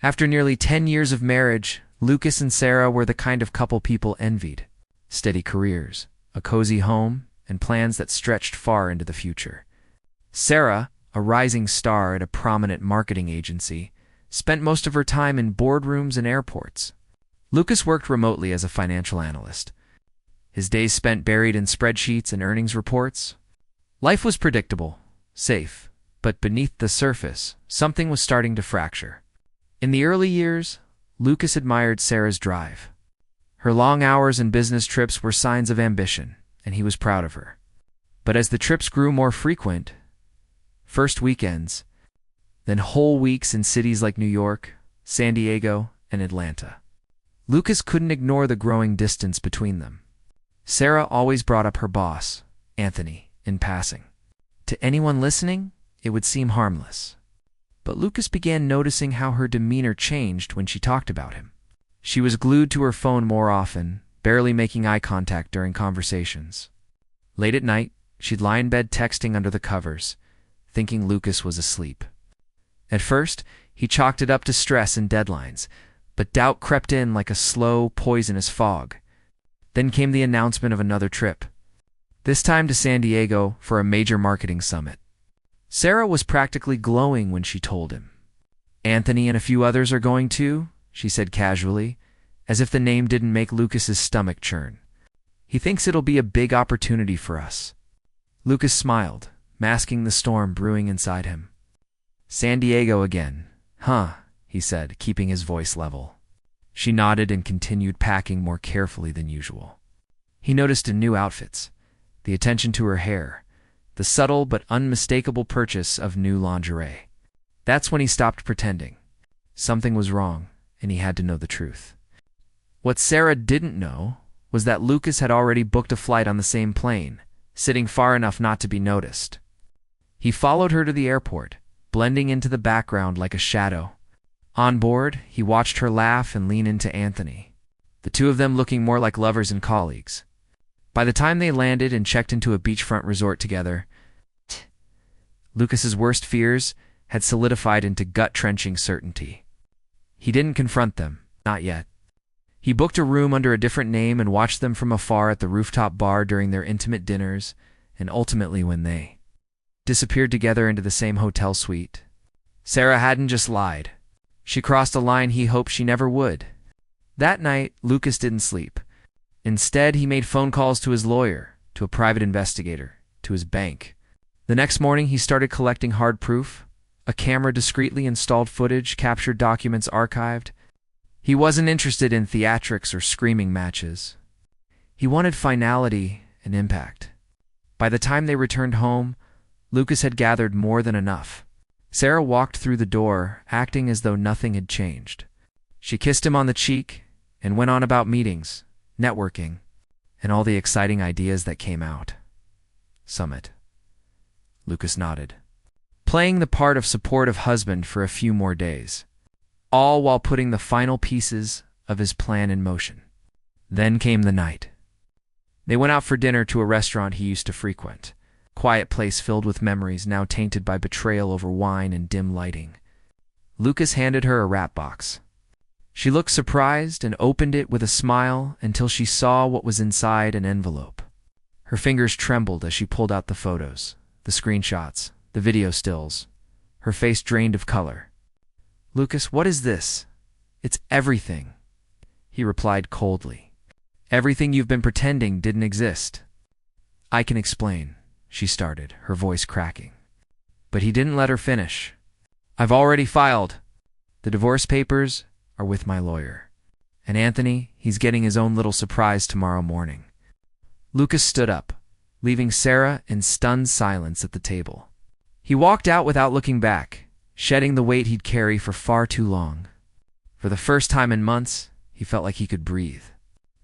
After nearly 10 years of marriage, Lucas and Sarah were the kind of couple people envied. Steady careers, a cozy home, and plans that stretched far into the future. Sarah, a rising star at a prominent marketing agency, spent most of her time in boardrooms and airports. Lucas worked remotely as a financial analyst, his days spent buried in spreadsheets and earnings reports. Life was predictable, safe, but beneath the surface, something was starting to fracture. In the early years, Lucas admired Sarah's drive. Her long hours and business trips were signs of ambition, and he was proud of her. But as the trips grew more frequent, first weekends, then whole weeks in cities like New York, San Diego, and Atlanta, Lucas couldn't ignore the growing distance between them. Sarah always brought up her boss, Anthony, in passing. To anyone listening, it would seem harmless. But Lucas began noticing how her demeanor changed when she talked about him. She was glued to her phone more often, barely making eye contact during conversations. Late at night, she'd lie in bed texting under the covers, thinking Lucas was asleep. At first, he chalked it up to stress and deadlines, but doubt crept in like a slow, poisonous fog. Then came the announcement of another trip, this time to San Diego for a major marketing summit. Sarah was practically glowing when she told him. "Anthony and a few others are going too," she said casually, as if the name didn't make Lucas's stomach churn. "He thinks it'll be a big opportunity for us." Lucas smiled, masking the storm brewing inside him. "San Diego again, huh?" he said, keeping his voice level. She nodded and continued packing more carefully than usual. He noticed in new outfits, the attention to her hair, the subtle but unmistakable purchase of new lingerie. That's when he stopped pretending. Something was wrong, and he had to know the truth. What Sarah didn't know was that Lucas had already booked a flight on the same plane, sitting far enough not to be noticed. He followed her to the airport, blending into the background like a shadow. On board, he watched her laugh and lean into Anthony, the two of them looking more like lovers and colleagues. By the time they landed and checked into a beachfront resort together, Lucas's worst fears had solidified into gut-wrenching certainty. He didn't confront them, not yet. He booked a room under a different name and watched them from afar at the rooftop bar during their intimate dinners, and ultimately when they disappeared together into the same hotel suite. Sarah hadn't just lied. She crossed a line he hoped she never would. That night, Lucas didn't sleep. Instead, he made phone calls to his lawyer, to a private investigator, to his bank. The next morning, he started collecting hard proof, a camera discreetly installed footage, captured documents archived. He wasn't interested in theatrics or screaming matches. He wanted finality and impact. By the time they returned home, Lucas had gathered more than enough. Sarah walked through the door, acting as though nothing had changed. She kissed him on the cheek and went on about meetings, networking, and all the exciting ideas that came out. Summit. Lucas nodded, playing the part of supportive husband for a few more days, all while putting the final pieces of his plan in motion. Then came the night. They went out for dinner to a restaurant he used to frequent, a quiet place filled with memories now tainted by betrayal over wine and dim lighting. Lucas handed her a wrap box. She looked surprised and opened it with a smile until she saw what was inside an envelope. Her fingers trembled as she pulled out the photos, the screenshots, the video stills. Her face drained of color. "Lucas, what is this?" "It's everything," he replied coldly. "Everything you've been pretending didn't exist." "I can explain," she started, her voice cracking. But he didn't let her finish. "I've already filed. The divorce papers are with my lawyer. And Anthony, he's getting his own little surprise tomorrow morning." Lucas stood up, leaving Sarah in stunned silence at the table. He walked out without looking back, shedding the weight he'd carried for far too long. For the first time in months, he felt like he could breathe.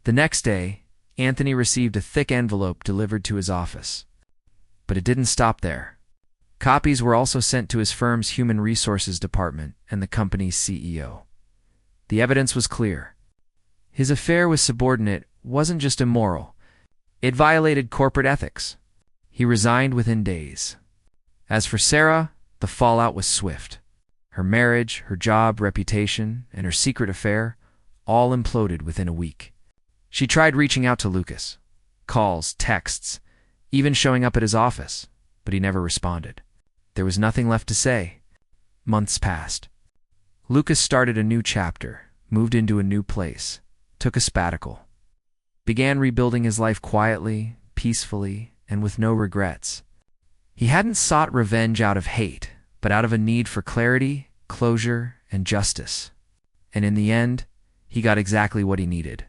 The next day, Anthony received a thick envelope delivered to his office. But it didn't stop there. Copies were also sent to his firm's human resources department and the company's CEO. The evidence was clear. His affair with subordinate wasn't just immoral. It violated corporate ethics. He resigned within days. As for Sarah, the fallout was swift. Her marriage, her job, reputation, and her secret affair all imploded within a week. She tried reaching out to Lucas. Calls, texts, even showing up at his office, but he never responded. There was nothing left to say. Months passed. Lucas started a new chapter, moved into a new place, took a sabbatical, began rebuilding his life quietly, peacefully, and with no regrets. He hadn't sought revenge out of hate, but out of a need for clarity, closure, and justice. And in the end, he got exactly what he needed.